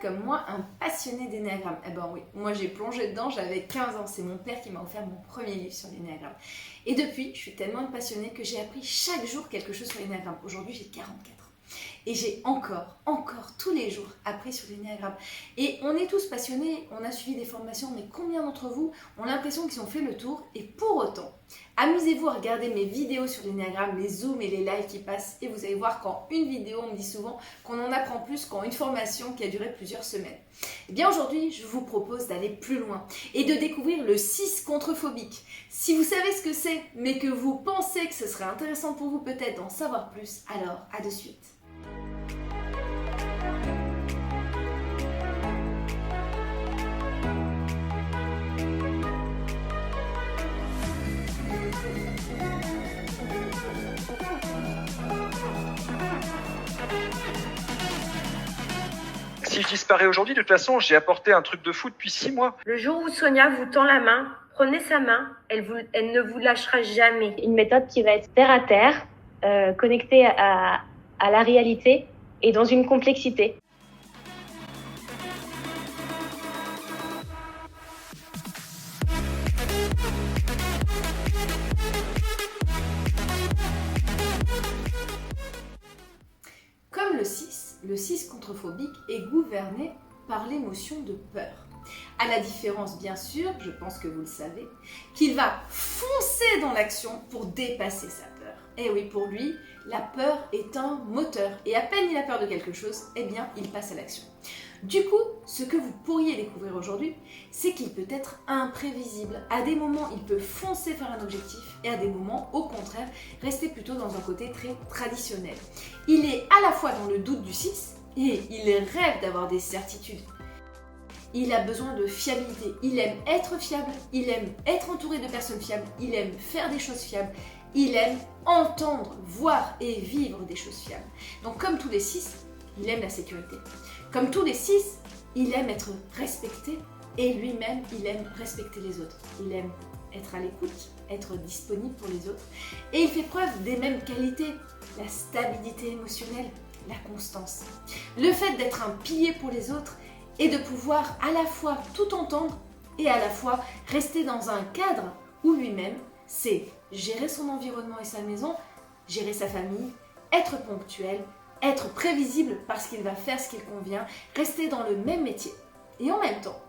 comme moi un passionné d'énéagramme. Eh ben oui, moi j'ai plongé dedans, j'avais 15 ans, c'est mon père qui m'a offert mon premier livre sur l'énéagramme. Et depuis, je suis tellement une passionnée que j'ai appris chaque jour quelque chose sur l'énéagramme. Aujourd'hui, j'ai 44 ans. Et j'ai encore, tous les jours appris sur l'énéagramme. Et on est tous passionnés, on a suivi des formations, mais combien d'entre vous ont l'impression qu'ils ont fait le tour? Et pour autant, amusez-vous à regarder mes vidéos sur l'énéagramme, les zooms et les lives qui passent, et vous allez voir qu'en une vidéo, on me dit souvent qu'on en apprend plus qu'en une formation qui a duré plusieurs semaines. Et bien aujourd'hui, je vous propose d'aller plus loin et de découvrir le 6 contrephobique. Si vous savez ce que c'est, mais que vous pensez que ce serait intéressant pour vous peut-être d'en savoir plus, alors à de suite. Si je disparais aujourd'hui, de toute façon, j'ai apporté un truc de fou depuis 6 mois. Le jour où Sonia vous tend la main, prenez sa main, elle ne vous lâchera jamais. Une méthode qui va être terre à terre, connectée à la réalité et dans une complexité. Comme le 6 contrephobique est gouverné par l'émotion de peur. À la différence, bien sûr, je pense que vous le savez, qu'il va foncer dans l'action pour dépasser sa peur. Et oui, pour lui, la peur est un moteur. Et à peine il a peur de quelque chose, eh bien, il passe à l'action. Du coup, ce que vous pourriez découvrir aujourd'hui, c'est qu'il peut être imprévisible. À des moments, il peut foncer vers un objectif et à des moments, au contraire, rester plutôt dans un côté très traditionnel. Il est à la fois dans le doute du 6 et il rêve d'avoir des certitudes. Il a besoin de fiabilité. Il aime être fiable, il aime être entouré de personnes fiables, il aime faire des choses fiables, il aime entendre, voir et vivre des choses fiables. Donc comme tous les 6, il aime la sécurité. Comme tous les 6, il aime être respecté et lui-même, il aime respecter les autres. Il aime être à l'écoute, être disponible pour les autres. Et il fait preuve des mêmes qualités, la stabilité émotionnelle, la constance. Le fait d'être un pilier pour les autres et de pouvoir à la fois tout entendre et à la fois rester dans un cadre où lui-même, c'est gérer son environnement et sa maison, gérer sa famille, être ponctuel, être prévisible parce qu'il va faire ce qu'il convient, rester dans le même métier et en même temps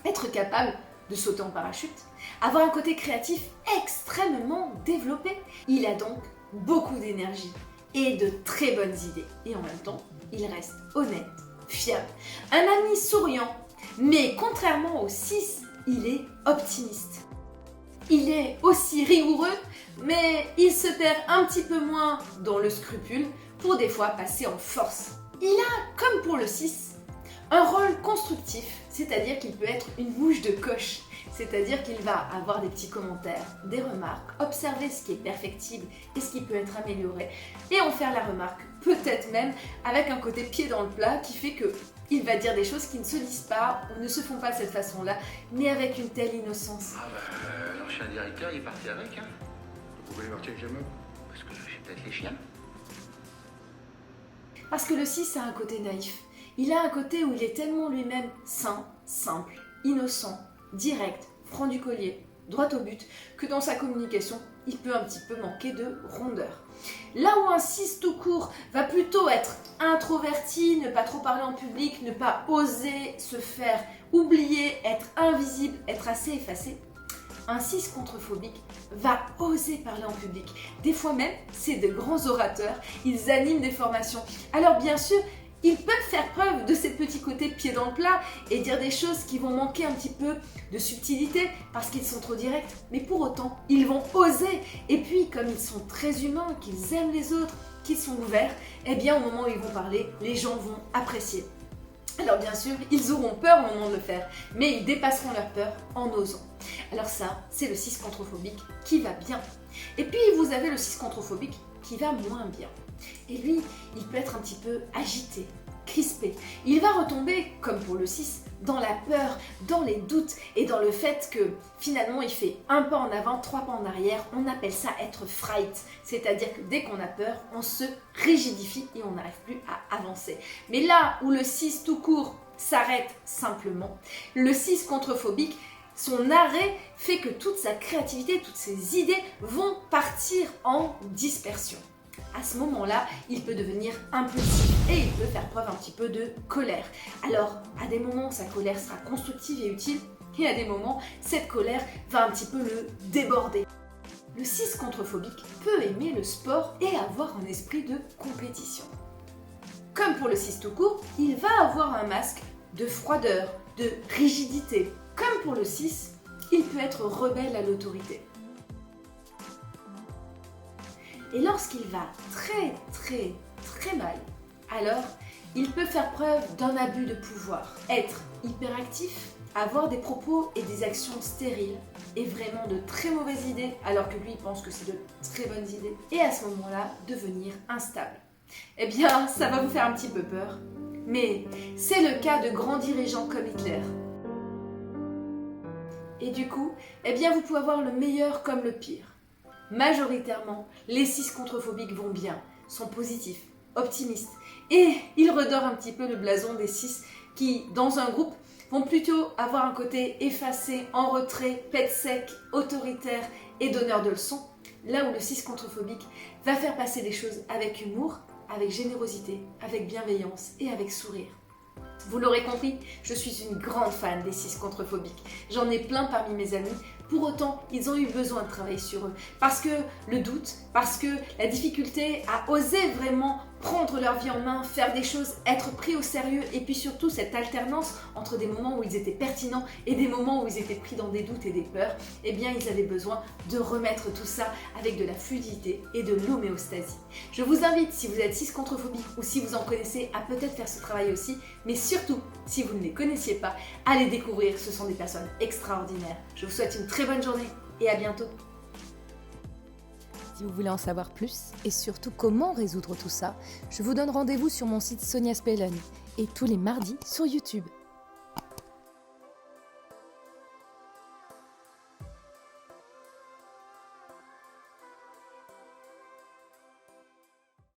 être capable de sauter en parachute, avoir un côté créatif extrêmement développé. Il a donc beaucoup d'énergie et de très bonnes idées et en même temps il reste honnête, fiable, un ami souriant, mais contrairement au 6, il est optimiste. Il est aussi rigoureux, mais il se perd un petit peu moins dans le scrupule pour des fois passer en force. Il a, comme pour le 6, un rôle constructif, c'est-à-dire qu'il peut être une mouche de coche, c'est-à-dire qu'il va avoir des petits commentaires, des remarques, observer ce qui est perfectible et ce qui peut être amélioré, et en faire la remarque, peut-être même avec un côté pied dans le plat qui fait que il va dire des choses qui ne se disent pas ou ne se font pas de cette façon-là, mais avec une telle innocence. Ah bah, l'ancien directeur, il est parti avec, hein. Pourquoi il est parti avec la meuf? Parce que j'ai peut-être les chiens. Parce que le 6 a un côté naïf. Il a un côté où il est tellement lui-même sain, simple, innocent, direct, franc du collier, droit au but, que dans sa communication, il peut un petit peu manquer de rondeur. Là où un 6 tout court va plutôt être introverti, ne pas trop parler en public, ne pas oser se faire oublier, être invisible, être assez effacé, un 6 contrephobique va oser parler en public. Des fois même, c'est de grands orateurs, ils animent des formations. Alors bien sûr, ils peuvent faire preuve de ces petits côtés pieds dans le plat et dire des choses qui vont manquer un petit peu de subtilité parce qu'ils sont trop directs. Mais pour autant, ils vont oser. Et puis, comme ils sont très humains, qu'ils aiment les autres, qu'ils sont ouverts, eh bien, au moment où ils vont parler, les gens vont apprécier. Alors bien sûr, ils auront peur au moment de le faire, mais ils dépasseront leur peur en osant. Alors ça, c'est le 6 contrephobique qui va bien. Et puis, vous avez le 6 contrephobique qui va moins bien. Et lui, il peut être un petit peu agité, crispé. Il va retomber, comme pour le 6, dans la peur, dans les doutes et dans le fait que finalement il fait un pas en avant, 3 pas en arrière. On appelle ça être fright, c'est-à-dire que dès qu'on a peur, on se rigidifie et on n'arrive plus à avancer. Mais là où le 6 tout court s'arrête simplement. Le 6 contrephobique, son arrêt fait que toute sa créativité, toutes ses idées vont partir en dispersion. À ce moment-là, il peut devenir impulsif et il peut faire preuve un petit peu de colère. Alors, à des moments, sa colère sera constructive et utile, et à des moments, cette colère va un petit peu le déborder. Le 6 contrephobique peut aimer le sport et avoir un esprit de compétition. Comme pour le 6 tout court, il va avoir un masque de froideur, de rigidité. Comme pour le 6, il peut être rebelle à l'autorité. Et lorsqu'il va très mal, alors il peut faire preuve d'un abus de pouvoir, être hyperactif, avoir des propos et des actions stériles et vraiment de très mauvaises idées alors que lui il pense que c'est de très bonnes idées et à ce moment-là devenir instable. Eh bien ça va vous faire un petit peu peur, mais c'est le cas de grands dirigeants comme Hitler. Et du coup, eh bien vous pouvez avoir le meilleur comme le pire. Majoritairement, les 6 contrephobiques vont bien, sont positifs, optimistes et ils redorent un petit peu le blason des 6 qui, dans un groupe, vont plutôt avoir un côté effacé, en retrait, pète sec, autoritaire et donneur de leçons, là où le 6 contrephobique va faire passer les choses avec humour, avec générosité, avec bienveillance et avec sourire. Vous l'aurez compris, je suis une grande fan des 6 contrephobiques. J'en ai plein parmi mes amis. Pour autant, ils ont eu besoin de travailler sur eux. Parce que le doute, parce que la difficulté à oser vraiment prendre leur vie en main, faire des choses, être pris au sérieux et puis surtout cette alternance entre des moments où ils étaient pertinents et des moments où ils étaient pris dans des doutes et des peurs, eh bien ils avaient besoin de remettre tout ça avec de la fluidité et de l'homéostasie. Je vous invite, si vous êtes 6 contrephobiques ou si vous en connaissez, à peut-être faire ce travail aussi, mais surtout, si vous ne les connaissiez pas, à les découvrir, ce sont des personnes extraordinaires. Je vous souhaite une très bonne journée et à bientôt. Si vous voulez en savoir plus et surtout comment résoudre tout ça, je vous donne rendez-vous sur mon site Sonia Spelun et tous les mardis sur YouTube.